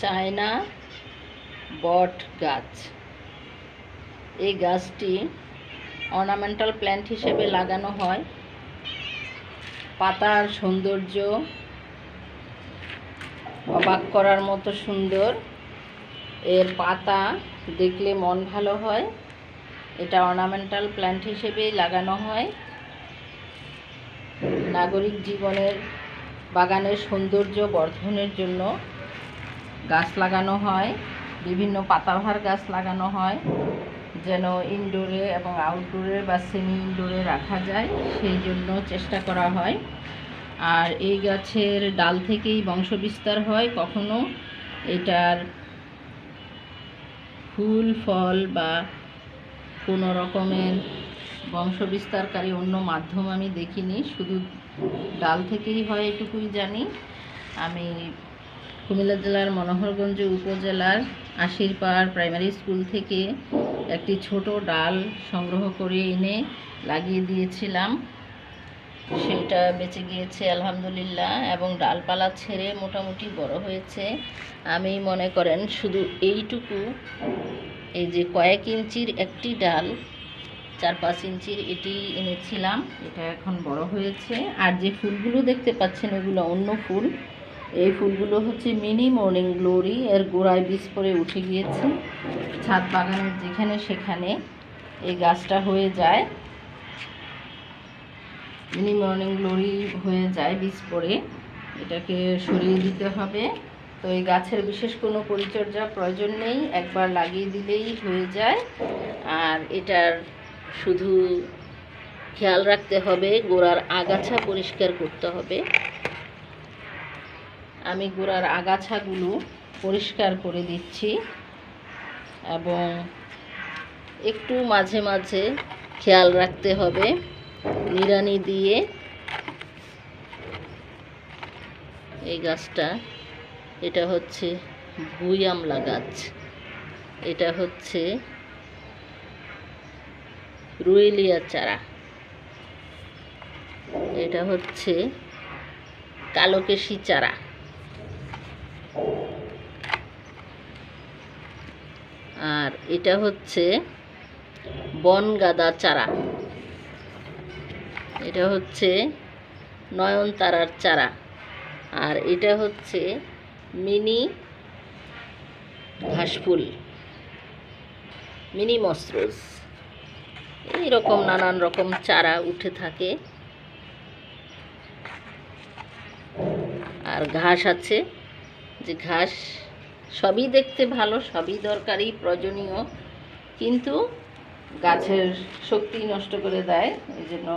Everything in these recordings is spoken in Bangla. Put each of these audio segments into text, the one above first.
চায়না বট গাছ। এই গাছটি অর্নামেন্টাল প্ল্যান্ট হিসেবে লাগানো হয়। পাতার সৌন্দর্য অবাক করার মতো সুন্দর। এর পাতা দেখলে মন ভালো হয়। এটা অর্নামেন্টাল প্ল্যান্ট হিসেবেই লাগানো হয়। নাগরিক জীবনের বাগানের সৌন্দর্য বর্ধনের জন্য গাছ লাগানো হয়। বিভিন্ন পাতাবাহার গাছ লাগানো হয় যেন ইনডোরে এবং আউটডোরে বা সেমি ইনডোরে রাখা যায়, সেই জন্য চেষ্টা করা হয়। আর এই গাছের ডাল থেকেই বংশবিস্তার হয়। কখনো এটার ফুল ফল বা কোনো রকমের বংশবিস্তারকারী অন্য মাধ্যম আমি দেখিনি, শুধু ডাল থেকেই হয় এটুকুই জানি। আমি কুমিল্লা জেলার মনোহরগঞ্জ উপজেলার আশিরপাড় প্রাইমারি স্কুল থেকে একটি ছোট ডাল সংগ্রহ করে এনে লাগিয়ে দিয়েছিলাম। সেটা বেঁচে গিয়েছে আলহামদুলিল্লাহ, এবং ডালপালা ছেড়ে মোটামুটি বড় হয়েছে। আমি মনে করেন শুধু এইটুকু, এই যে কয়েক ইঞ্চির একটি ডাল, 4-5 ইঞ্চির, এটি এনেছিলাম। এটা এখন বড় হয়েছে। আর যে ফুলগুলো দেখতে পাচ্ছেন এগুলো অন্য ফুল। এই ফুলগুলো হচ্ছে মিনি মর্নিং গ্লোরি। এর গোড়ায় বীজ পরে উঠে গিয়েছে। ছাদ বাগানের যেখানে সেখানে এই গাছটা হয়ে যায়, মিনি মর্নিং গ্লোরি হয়ে যায় বীজ পরে। এটাকে সরিয়ে দিতে হবে। তো এই গাছের বিশেষ কোনো পরিচর্যা প্রয়োজন নেই, একবার লাগিয়ে দিলেই হয়ে যায়। আর এটার শুধু খেয়াল রাখতে হবে, গোড়ার আগাছা পরিষ্কার করতে হবে। আমি গোড়ার আগাছাগুলো পরিষ্কার করে দিচ্ছি এবং একটু মাঝে মাঝে খেয়াল রাখতে হবে নিড়ানি দিয়ে। এই গাছটা, এটা হচ্ছে ভুঁই আমলা গাছ, এটা হচ্ছে রুয়েলিয়া চারা, এটা হচ্ছে কালোকেশি চারা, আর এটা হচ্ছে বনগাদা চারা, এটা হচ্ছে নয়নতারার চারা, আর এটা হচ্ছে মিনি ঘাসফুল, মিনি মসরোজ। এইরকম নানান রকম চারা উঠে থাকে। আর ঘাস আছে, যে ঘাস সবই দেখতে ভালো, সবই দরকারি, প্রয়োজনীয়, কিন্তু গাছের শক্তি নষ্ট করে দেয়। এই জন্য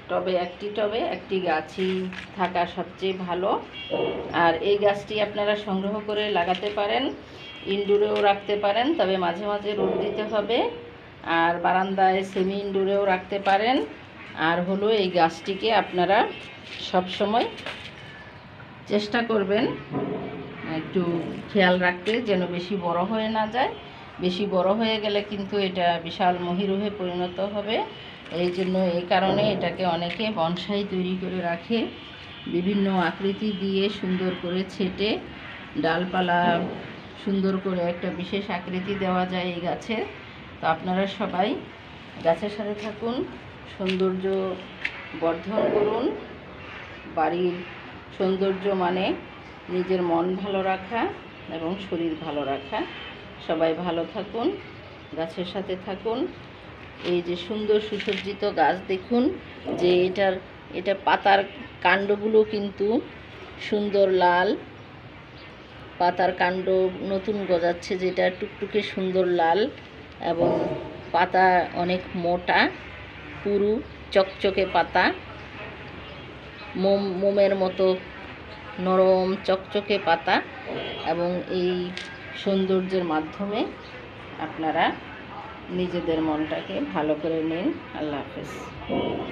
টবে একটি গাছই থাকা সবচেয়ে ভালো। আর এই গাছটি আপনারা সংগ্রহ করে লাগাতে পারেন, ইনডোরেও রাখতে পারেন, তবে মাঝে মাঝে রোদ দিতে হবে। আর বারান্দায় সেমি ইনডোরেও রাখতে পারেন। আর হলো এই গাছটিকে আপনারা সব সময় চেষ্টা করবেন একটু খেয়াল রাখতে, যেন বেশি বড় হয়ে না যায়। বেশি বড় হয়ে গেলে কিন্তু এটা বিশাল মহিরুহে পরিণত হবে। এই জন্য এই কারণে এটাকে অনেকে বনসাই তৈরি করে রাখে, বিভিন্ন আকৃতি দিয়ে সুন্দর করে ছেটে ডালপালা সুন্দর করে একটা বিশেষ আকৃতি দেওয়া যায় এই গাছের। তো আপনারা সবাই গাছের সাথে থাকুন, সৌন্দর্য বর্ধন করুন। বাড়ির সৌন্দর্য মানে নিজের মন ভালো রাখা এবং শরীর ভালো রাখা। সবাই ভালো থাকুন, গাছের সাথে থাকুন। এই যে সুন্দর সুসজ্জিত গাছ দেখুন, যে এটা পাতার কাণ্ডগুলো কিন্তু সুন্দর লাল, পাতার কাণ্ড নতুন গজাচ্ছে যেটা টুকটুকে সুন্দর লাল, এবং পাতা অনেক মোটা, পুরু চকচকে পাতা, মোমের মতো নরম চকচকে পাতা। এবং এই সৌন্দর্যের মাধ্যমে আপনারা নিজেদের মনটাকে ভালো করে নিন। আল্লাহ হাফেজ।